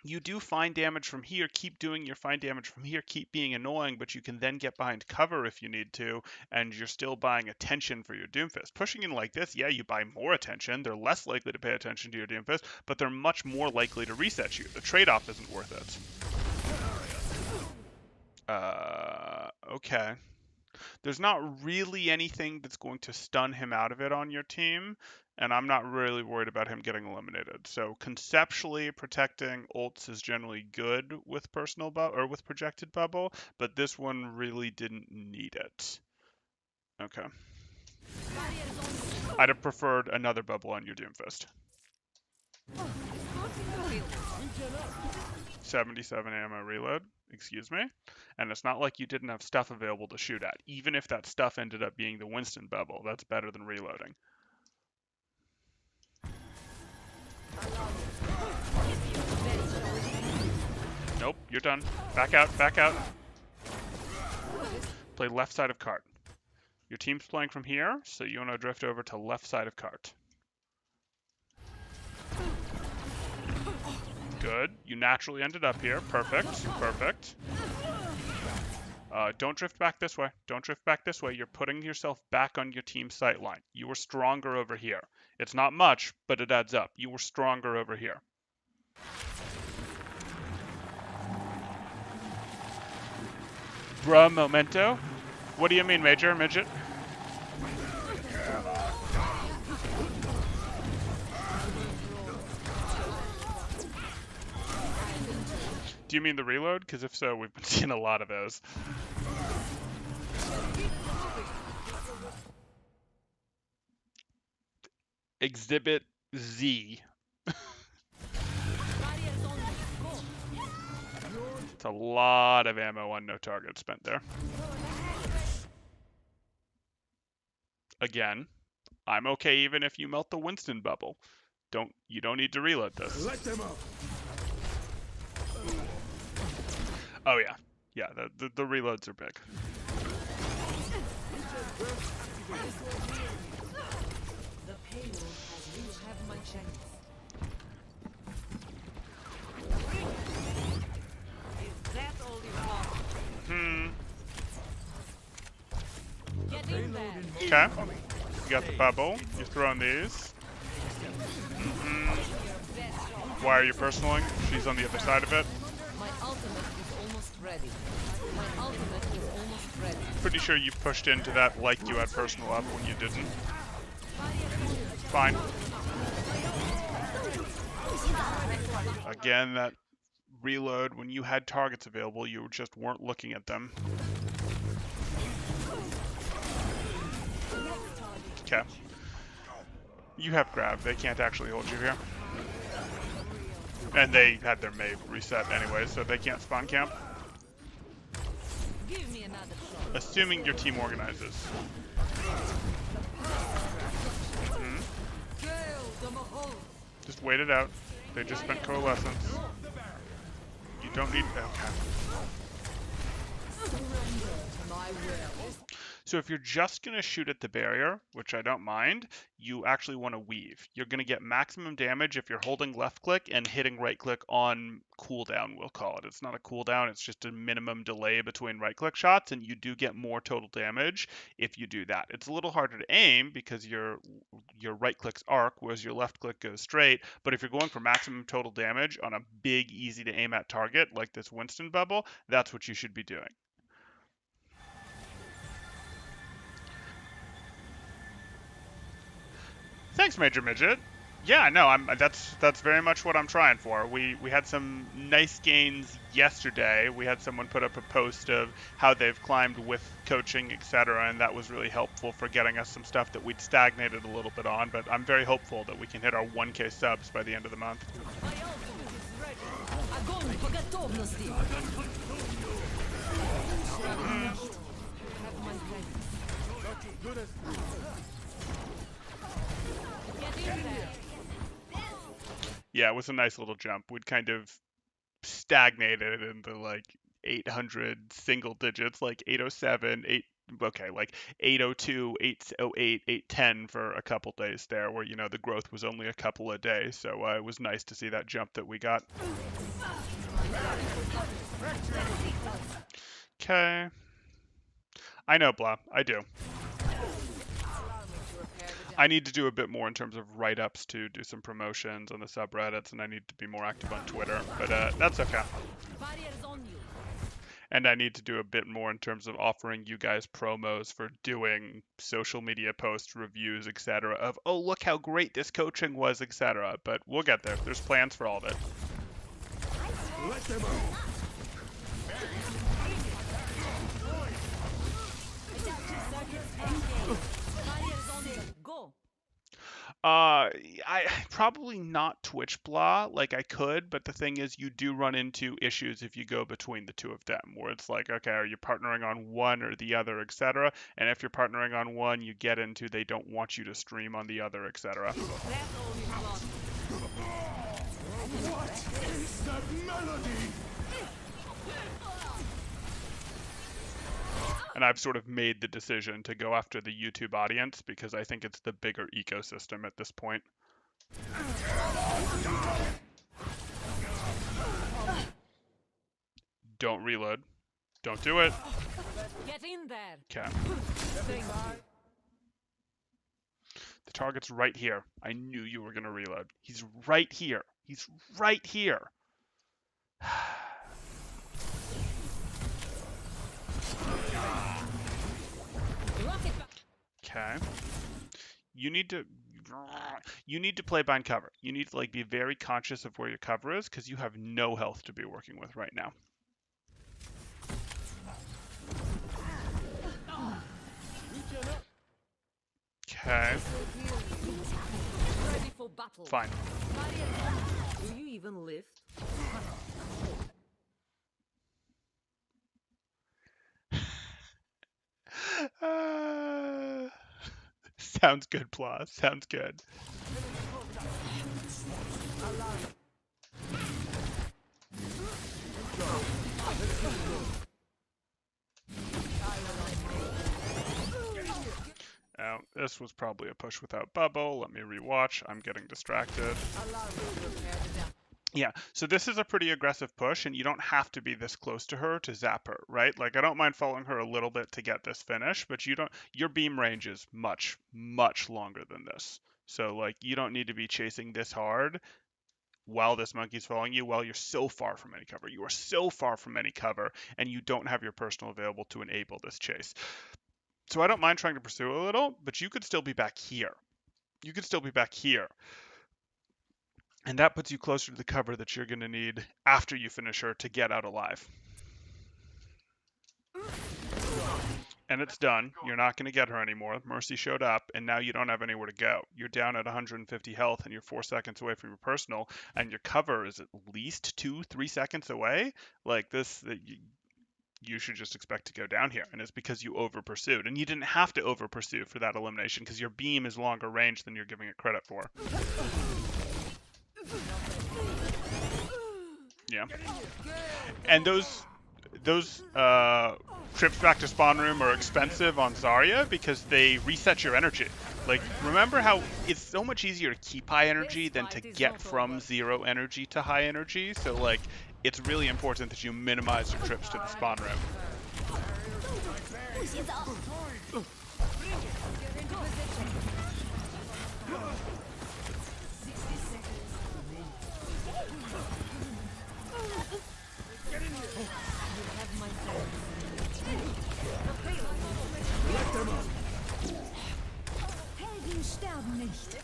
you do fine damage from here, keep doing your fine damage from here, keep being annoying, but you can then get behind cover if you need to, and you're still buying attention for your Doomfist. Pushing in like this, yeah, you buy more attention. They're less likely to pay attention to your Doomfist, but they're much more likely to reset you. The trade-off isn't worth it. Okay. There's not really anything that's going to stun him out of it on your team, and I'm not really worried about him getting eliminated. So conceptually, protecting ults is generally good with or with projected bubble, but this one really didn't need it. Okay. I'd have preferred another bubble on your Doomfist. 77 ammo reload, excuse me. And it's not like you didn't have stuff available to shoot at. Even if that stuff ended up being the Winston bubble, that's better than reloading. Nope, you're done. Back out, back out. Play left side of cart. Your team's playing from here, so you want to drift over to left side of cart. Good. You naturally ended up here. Perfect. Perfect. Don't drift back this way. Don't drift back this way. You're putting yourself back on your team's sight line. You were stronger over here. It's not much, but it adds up. You were stronger over here. Bruh, Memento? What do you mean, Major? Midget? Do you mean the reload? Because if so, we've been seeing a lot of those. Exhibit Z. It's a lot of ammo on no target spent there. Again, I'm okay even if you melt the Winston bubble. You don't need to reload this. Let them up. Oh yeah. Yeah, the reloads are big. The payload has you have my chance. Is that all you want? Get in there. Okay. You got the bubble. You're throwing these. Why are you personaling? She's on the other side of it. My ultimate is almost ready. My ultimate is almost ready. Pretty sure you pushed into that like you had personal up when you didn't. Fine. Again, that reload, when you had targets available, you just weren't looking at them. Okay. You have grab. They can't actually hold you here. And they had their May reset anyway, so they can't spawn camp. Give me another shot. Assuming your team organizes. Just wait it out. They just spent coalescence. You don't need... Okay. My will. So if you're just going to shoot at the barrier, which I don't mind, you actually want to weave. You're going to get maximum damage if you're holding left click and hitting right click on cooldown, we'll call it. It's not a cooldown, it's just a minimum delay between right click shots, and you do get more total damage if you do that. It's a little harder to aim because your right click's arc, whereas your left click goes straight, but if you're going for maximum total damage on a big, easy to aim at target like this Winston bubble, that's what you should be doing. Thanks, Major Midget. Yeah, no, that's very much what I'm trying for. We had some nice gains yesterday. We had someone put up a post of how they've climbed with coaching, etc., and that was really helpful for getting us some stuff that we'd stagnated a little bit on, but I'm very hopeful that we can hit our 1K subs by the end of the month. My ultimate is ready. Огонь по готовности. Have my chance. Get in there. Yeah, it was a nice little jump. We'd kind of stagnated in the like 800 single digits, like 807, like 802, 808, 810 for a couple days there, where the growth was only a couple a day. So it was nice to see that jump that we got. Okay. I know, blah. I do. I need to do a bit more in terms of write-ups to do some promotions on the subreddits, and I need to be more active on Twitter, but that's okay. And I need to do a bit more in terms of offering you guys promos for doing social media posts, reviews, etc. of, oh, look how great this coaching was, etc. But we'll get there. There's plans for all of it. Let them out. Go. I probably not Twitch blah, like I could, but the thing is you do run into issues if you go between the two of them, where it's like, okay, are you partnering on one or the other, etc. And if you're partnering on one, you get into they don't want you to stream on the other, etc. What is that melody? And I've sort of made the decision to go after the YouTube audience because I think it's the bigger ecosystem at this point. Don't reload. Don't do it. Get in there. Okay. The target's right here. I knew you were going to reload. He's right here. He's right here. Okay. You need to play behind cover. You need to like be very conscious of where your cover is because you have no health to be working with right now. Okay. Ready for battle. Fine. Do you even lift? Sounds good, Pla. Sounds good. Oh, this was probably a push without bubble. Let me rewatch. I'm getting distracted. Yeah, so this is a pretty aggressive push, and you don't have to be this close to her to zap her, right? Like, I don't mind following her a little bit to get this finish, but you don't. Your beam range is much, much longer than this. So, like, you don't need to be chasing this hard while this monkey's following you, while you're so far from any cover. You are so far from any cover, and you don't have your personal available to enable this chase. So I don't mind trying to pursue a little, but you could still be back here. You could still be back here. And that puts you closer to the cover that you're going to need after you finish her to get out alive. And it's done. You're not going to get her anymore. Mercy showed up, and now you don't have anywhere to go. You're down at 150 health, and you're 4 seconds away from your personal, and your cover is at least 2-3 seconds away. Like this, you should just expect to go down here. And it's because you over pursued. And you didn't have to over pursue for that elimination because your beam is longer range than you're giving it credit for. Yeah. And those trips back to spawn room are expensive on Zarya because they reset your energy. Like, remember how it's so much easier to keep high energy than to get from 0 energy to high energy? So, like, it's really important that you minimize your trips to the spawn room. Helden sterben nicht.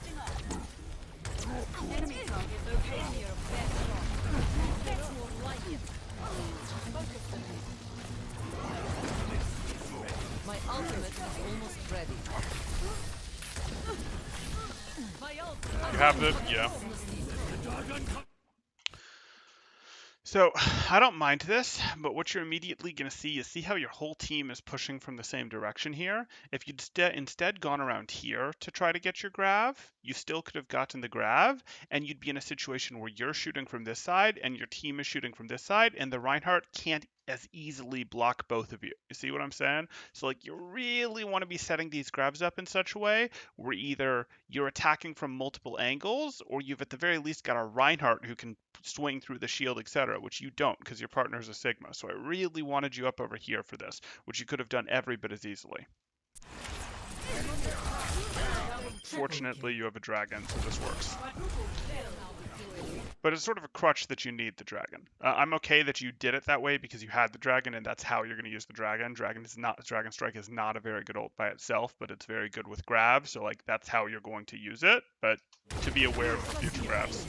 My ultimate is almost ready. You have the, yeah. So, I don't mind this, but what you're immediately going to see is how your whole team is pushing from the same direction here. If you'd instead gone around here to try to get your grav, you still could have gotten the grav, and you'd be in a situation where you're shooting from this side, and your team is shooting from this side, and the Reinhardt can't as easily block both of you. You see what I'm saying? So, like, you really want to be setting these grabs up in such a way where either you're attacking from multiple angles, or you've at the very least got a Reinhardt who can swing through the shield, etc., which you don't because your partner is a Sigma. So I really wanted you up over here for this, which you could have done every bit as easily. Fortunately, you have a dragon, so this works. But it's sort of a crutch that you need the dragon. I'm okay that you did it that way because you had the dragon, and that's how you're going to use the dragon. Dragon Strike is not a very good ult by itself, but it's very good with grab. So like that's how you're going to use it. But to be aware of future grabs.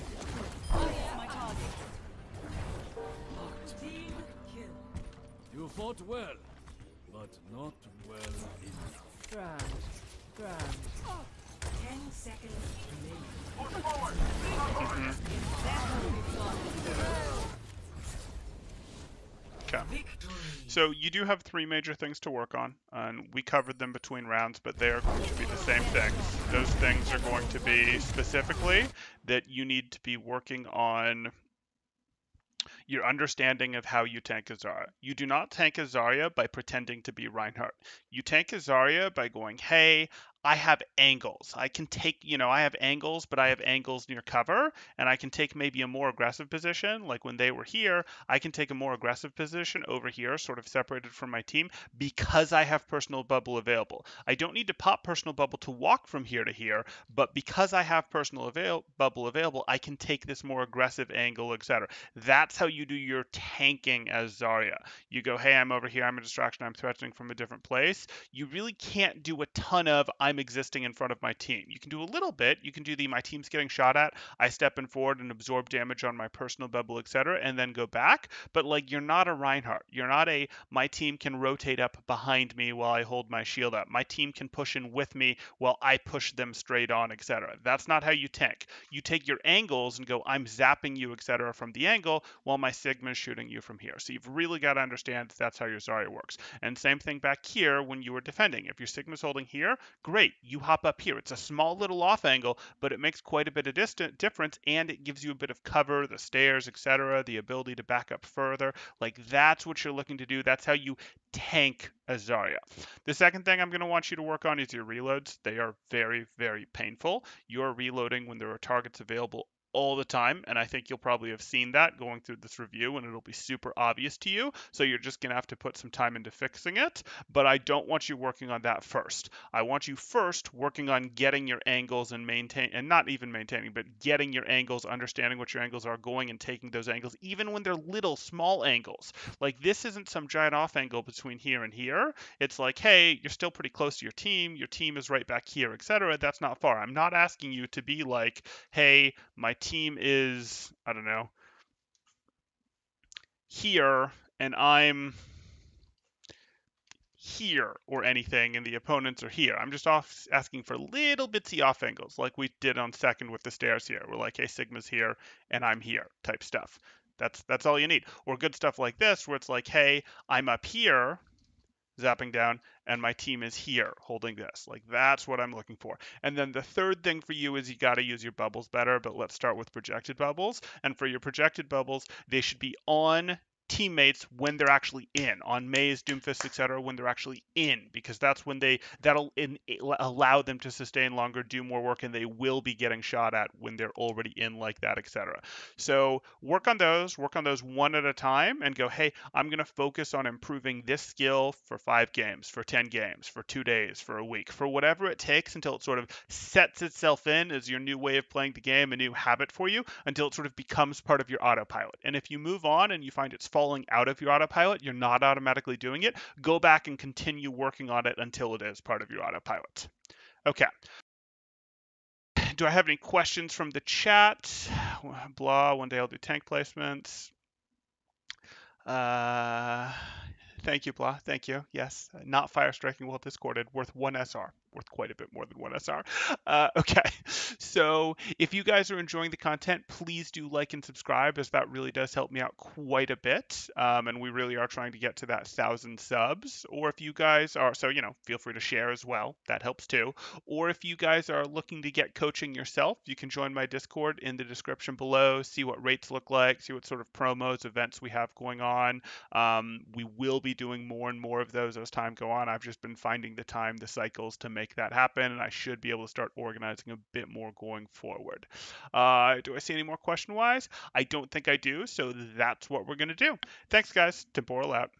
You fought well, but not well enough. Grand. 10 seconds remaining. Okay. So you do have 3 major things to work on, and we covered them between rounds, but they are going to be the same things. Those things are going to be specifically that you need to be working on your understanding of how you tank a Zarya. You do not tank a Zarya by pretending to be Reinhardt. You tank a Zarya by going, hey, I have angles. I can take, I have angles, but I have angles near cover, and I can take maybe a more aggressive position. Like when they were here, I can take a more aggressive position over here, sort of separated from my team, because I have personal bubble available. I don't need to pop personal bubble to walk from here to here, but because I have personal bubble available, I can take this more aggressive angle, etc. That's how you do your tanking as Zarya. You go, hey, I'm over here, I'm a distraction, I'm threatening from a different place. You really can't do a ton of I'm existing in front of my team. You can do a little bit. You can do the my team's getting shot at, I step in forward and absorb damage on my personal bubble, etc., and then go back. But like you're not a Reinhardt. You're not a my team can rotate up behind me while I hold my shield up. My team can push in with me while I push them straight on, etc. That's not how you tank. You take your angles and go, I'm zapping you, etc., from the angle while my Sigma is shooting you from here. So you've really got to understand that's how your Zarya works. And same thing back here when you were defending. If your Sigma's holding here, great, you hop up here. It's a small little off angle, but it makes quite a bit of difference, and it gives you a bit of cover, the stairs, etc., the ability to back up further. Like that's what you're looking to do. That's how you tank a Zarya. The second thing I'm going to want you to work on is your reloads. They are very, very painful. You're reloading when there are targets available all the time, and I think you'll probably have seen that going through this review, and it'll be super obvious to you, so you're just going to have to put some time into fixing it, but I don't want you working on that first. I want you first working on getting your angles and not even maintaining, but getting your angles, understanding what your angles are, going and taking those angles, even when they're little, small angles. Like, this isn't some giant off angle between here and here. It's like, hey, you're still pretty close to your team is right back here, etc. That's not far. I'm not asking you to be like, hey, my team is, I don't know, here, and I'm here or anything, and the opponents are here. I'm just asking for little bitsy off angles, like we did on second with the stairs here. We're like, hey, Sigma's here, and I'm here, type stuff. That's all you need. Or good stuff like this, where it's like, hey, I'm up here, zapping down, and my team is here holding this. Like, that's what I'm looking for. And then the third thing for you is you got to use your bubbles better, but let's start with projected bubbles. And for your projected bubbles, they should be on teammates when they're actually in, on Maze, Doomfist, etc., when they're actually in, because that's when that'll allow them to sustain longer, do more work, and they will be getting shot at when they're already in like that, etc. So work on those one at a time, and go, hey, I'm going to focus on improving this skill for 5 games, for 10 games, for 2 days, for a week, for whatever it takes, until it sort of sets itself in as your new way of playing the game, a new habit for you, until it sort of becomes part of your autopilot. And if you move on and you find it's falling out of your autopilot, you're not automatically doing it, go back and continue working on it until it is part of your autopilot. Okay. Do I have any questions from the chat? Blah, one day I'll do tank placements. Thank you, Blah. Thank you. Yes, not fire striking while discorded, worth 1 SR. Worth quite a bit more than 1 SR. Okay, so if you guys are enjoying the content, please do like and subscribe, as that really does help me out quite a bit. And we really are trying to get to that 1,000 subs. Or if you guys are, so, feel free to share as well. That helps too. Or if you guys are looking to get coaching yourself, you can join my Discord in the description below, see what rates look like, see what sort of promos, events we have going on. We will be doing more and more of those as time go on. I've just been finding the time, the cycles to make that happen, and I should be able to start organizing a bit more going forward. Do I see any more question-wise? I don't think I do, so that's what we're going to do. Thanks, guys. Temporal out.